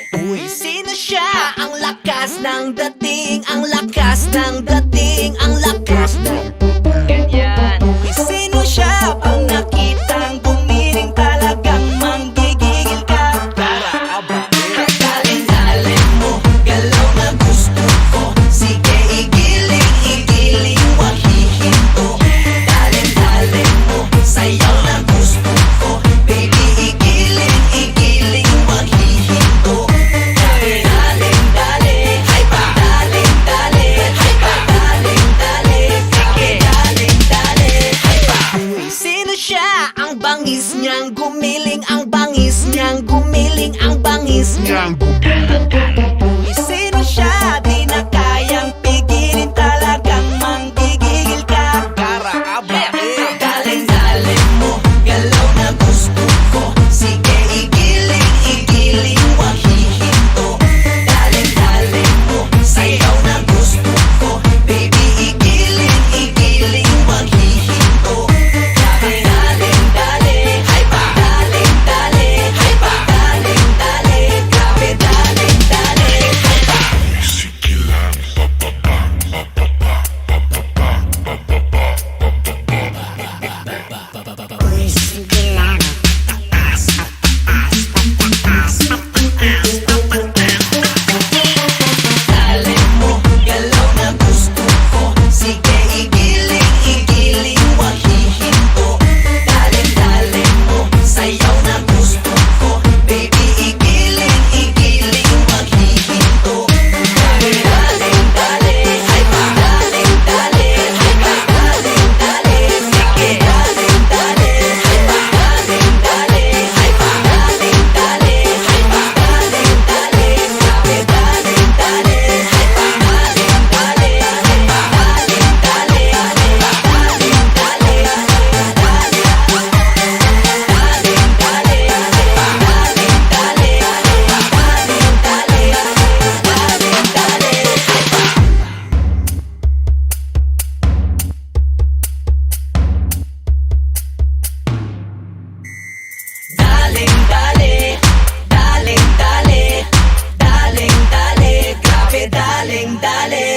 Uy, sino siya? Ang lakas ng dating, ang lakas ng dating, ang lakas ng ganyan. Uy, sino siya? Pag nakitang gumiling talagang manggigigil ka. Tara, aba, halin-halin mo, galaw na gusto ko. Sige, igiling, igiling, wag hihinto. Halin-halin mo, sayaw na gusto ko. Baby, igiling, igiling, wag hihinto. Daling-daling, ay pa, daling-daling, ay pa, daling-daling, sige, daling-daling, ay pa. Uy, sino siya? Ang bangis niyang gumiling, ang bangis niyang gumiling, ang bangis niyang gumiling.